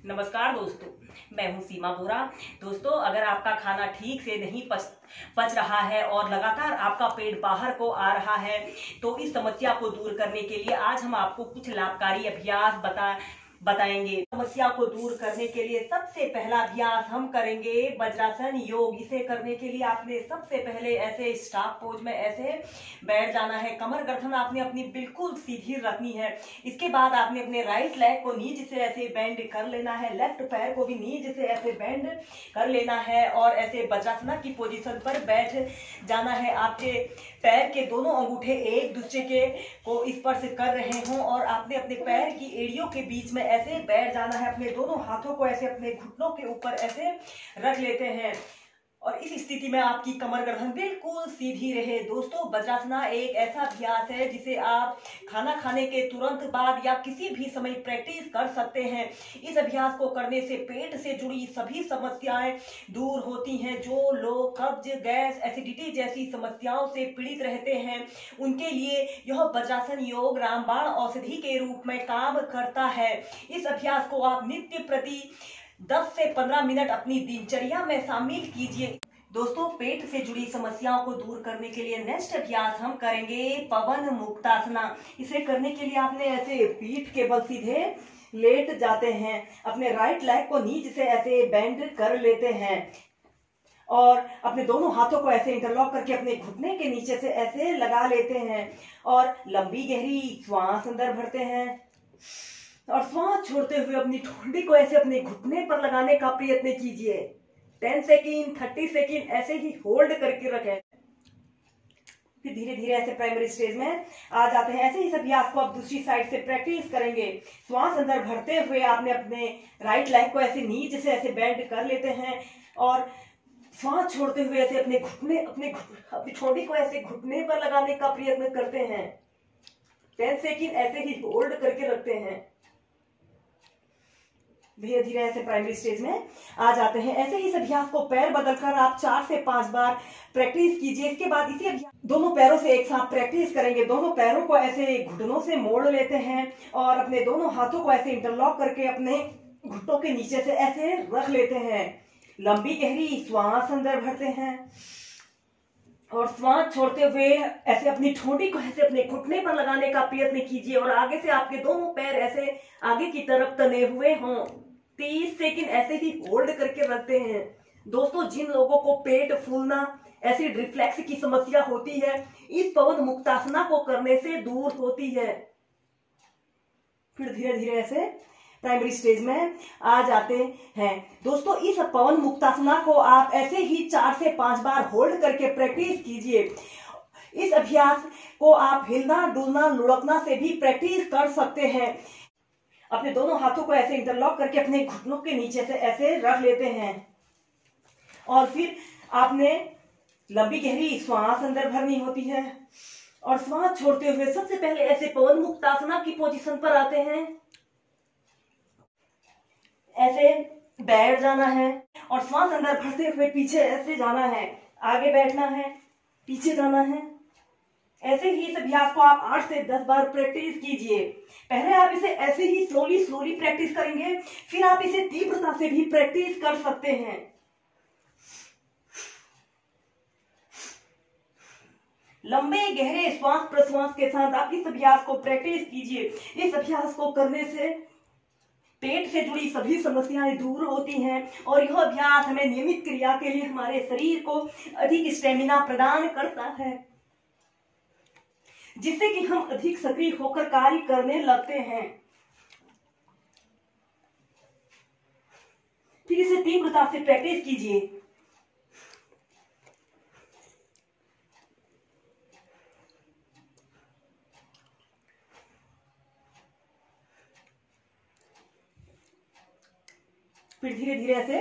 नमस्कार दोस्तों, मैं हूं सीमा बोरा। दोस्तों, अगर आपका खाना ठीक से नहीं पच रहा है और लगातार आपका पेट बाहर को आ रहा है, तो इस समस्या को दूर करने के लिए आज हम आपको कुछ लाभकारी अभ्यास बताएंगे। समस्या को दूर करने के लिए सबसे पहला अभ्यास हम करेंगे वज्रासन योग। इसे करने के लिए आपने सबसे पहले ऐसे स्टाफ पोज में ऐसे बैठ जाना है। कमर गर्दन आपने अपनी बिल्कुल सीधी रखनी है। इसके बाद आपने अपने राइट लेग को नीचे से ऐसे बेंड कर लेना है, लेफ्ट पैर को भी नीचे से ऐसे बेंड कर लेना है और ऐसे वज्रासन की पोजीशन पर बैठ जाना है। आपके पैर के दोनों अंगूठे एक दूसरे के को स्पर्श कर रहे हों और आपने अपने पैर की एड़ियों के बीच में ऐसे बैठ जाना है। अपने दोनों हाथों को ऐसे अपने घुटनों के ऊपर ऐसे रख लेते हैं और इस स्थिति में आपकी कमर गर्दन बिल्कुल सीधी रहे। दोस्तों, वज्रासना एक ऐसा अभ्यास है जिसे आप खाना खाने के तुरंत बाद या किसी भी समय प्रैक्टिस कर सकते हैं। इस अभ्यास को करने से पेट से जुड़ी सभी समस्याएं दूर होती हैं। जो लोग कब्ज, गैस, एसिडिटी जैसी समस्याओं से पीड़ित रहते हैं, उनके लिए यह वज्रासन योग रामबाण औषधि के रूप में काम करता है। इस अभ्यास को आप नित्य प्रति 10 से 15 मिनट अपनी दिनचर्या में शामिल कीजिए। दोस्तों, पेट से जुड़ी समस्याओं को दूर करने के लिए नेक्स्ट अभ्यास हम करेंगे पवन मुक्तासना। इसे करने के लिए आपने ऐसे पीठ के बल सीधे लेट जाते हैं, अपने राइट लेग को नीचे से ऐसे बेंड कर लेते हैं और अपने दोनों हाथों को ऐसे इंटरलॉक करके अपने घुटने के नीचे से ऐसे लगा लेते हैं और लंबी गहरी श्वास अंदर भरते हैं और श्वास छोड़ते हुए अपनी ठोड़ी को ऐसे अपने घुटने पर लगाने का प्रयत्न कीजिए। 10 सेकेंड, 30 सेकेंड ऐसे ही होल्ड करके रखें। फिर धीरे धीरे ऐसे प्राइमरी स्टेज में आ जाते हैं। ऐसे इस अभ्यास को आप दूसरी साइड से प्रैक्टिस करेंगे। श्वास अंदर भरते हुए आपने अपने राइट लेग को ऐसे नीचे से ऐसे बेंड कर लेते हैं और श्वास छोड़ते हुए ऐसे अपने घुटने अपनी ठोड़ी को ऐसे घुटने पर लगाने का प्रयत्न करते हैं। 10 सेकेंड ऐसे ही होल्ड करके रखते हैं। धीरे धीरे ऐसे प्राइमरी स्टेज में आ जाते हैं। ऐसे ही इस अभ्यास को पैर बदलकर आप 4 से 5 बार प्रैक्टिस कीजिए। इसके बाद इसी अभ्यास दोनों पैरों से एक साथ प्रैक्टिस करेंगे। दोनों पैरों को ऐसे घुटनों से मोड़ लेते हैं और अपने दोनों हाथों को ऐसे इंटरलॉक करके अपने घुटनों के नीचे से ऐसे रख लेते हैं। लंबी गहरी श्वास अंदर भरते हैं और श्वास छोड़ते हुए ऐसे अपनी ठोड़ी को ऐसे अपने घुटने पर लगाने का प्रयत्न कीजिए और आगे से आपके दोनों पैर ऐसे आगे की तरफ तने हुए हों। 30 सेकेंड ऐसे ही होल्ड करके रखते हैं। दोस्तों, जिन लोगों को पेट फूलना, एसिड रिफ्लेक्स की समस्या होती है, इस पवन मुक्तासना को करने से दूर होती है। फिर धीरे धीरे ऐसे प्राइमरी स्टेज में आ जाते हैं। दोस्तों, इस पवन मुक्तासना को आप ऐसे ही 4 से 5 बार होल्ड करके प्रैक्टिस कीजिए। इस अभ्यास को आप हिलना, डुलना, लुढ़कना से भी प्रैक्टिस कर सकते हैं। अपने दोनों हाथों को ऐसे इंटरलॉक करके अपने घुटनों के नीचे से ऐसे रख लेते हैं और फिर आपने लंबी गहरी श्वास अंदर भरनी होती है और श्वास छोड़ते हुए सबसे पहले ऐसे पवन मुक्तासना की पोजीशन पर आते हैं। ऐसे बैठ जाना है और श्वास अंदर भरते हुए पीछे ऐसे जाना है, आगे बैठना है, पीछे जाना है। ऐसे ही इस अभ्यास को आप 8 से 10 बार प्रैक्टिस कीजिए। पहले आप इसे ऐसे ही स्लोली प्रैक्टिस करेंगे, फिर आप इसे तीव्रता से भी प्रैक्टिस कर सकते हैं। लंबे गहरे श्वास प्रश्वास के साथ आप इस अभ्यास को प्रैक्टिस कीजिए। इस अभ्यास को करने से पेट से जुड़ी सभी समस्याएं दूर होती हैं और यह अभ्यास हमें नियमित क्रिया के लिए हमारे शरीर को अधिक स्टेमिना प्रदान करता है, जिससे कि हम अधिक सक्रिय होकर कार्य करने लगते हैं। फिर इसे तीव्रता से प्रैक्टिस कीजिए। फिर धीरे धीरे ऐसे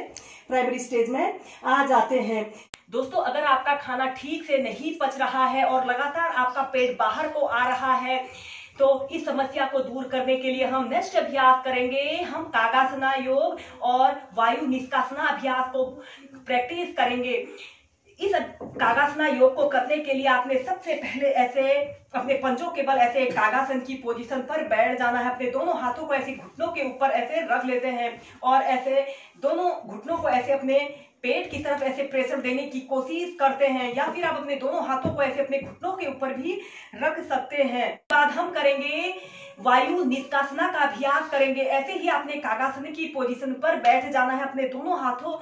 प्राइमरी स्टेज में आ जाते हैं। दोस्तों, अगर आपका खाना ठीक से नहीं पच रहा है और लगातार आपका पेट बाहर को आ रहा है, तो इस समस्या को दूर करने के लिए हम नेक्स्ट अभ्यास करेंगे। हम कागासना योग और वायु निष्कासना अभ्यास को प्रैक्टिस करेंगे। इस कागासना योग को करने के लिए आपने सबसे पहले ऐसे अपने पंजों के बल ऐसे कागासन की पोजीशन पर बैठ जाना है। अपने दोनों हाथों को ऐसे घुटनों के ऊपर ऐसे रख लेते हैं और ऐसे दोनों घुटनों को ऐसे अपने पेट की तरफ ऐसे प्रेशर देने की कोशिश करते हैं, या फिर आप अपने दोनों हाथों को ऐसे अपने घुटनों के ऊपर भी रख सकते हैं। बाद हम करेंगे वायु निष्कासना का अभ्यास करेंगे। ऐसे ही आपने कागासन की पोजीशन पर बैठ जाना है। अपने दोनों हाथों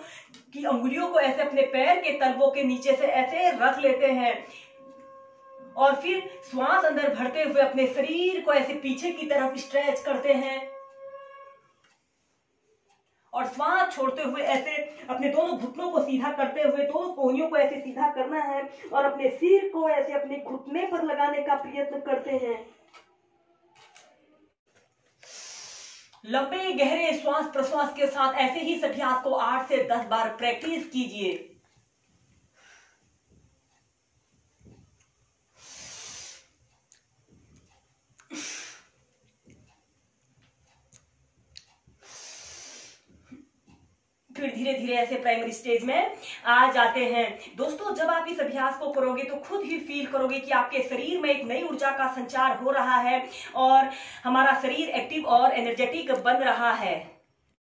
की अंगुलियों को ऐसे अपने पैर के तलवों के नीचे से ऐसे रख लेते हैं और फिर श्वास अंदर भरते हुए अपने शरीर को ऐसे पीछे की तरफ स्ट्रेच करते हैं और श्वास छोड़ते हुए ऐसे अपने दोनों घुटनों को सीधा करते हुए दोनों कोहनियों को ऐसे सीधा करना है और अपने सिर को ऐसे अपने घुटने पर लगाने का प्रयत्न करते हैं। लंबे गहरे श्वास प्रश्वास के साथ ऐसे ही इस अभ्यास को 8 से 10 बार प्रैक्टिस कीजिए। फिर धीरे धीरे ऐसे प्राइमरी स्टेज में आ जाते हैं। दोस्तों, जब आप इस अभ्यास को करोगे तो खुद ही फील करोगे कि आपके शरीर में एक नई ऊर्जा का संचार हो रहा है और हमारा शरीर एक्टिव और एनर्जेटिक बन रहा है।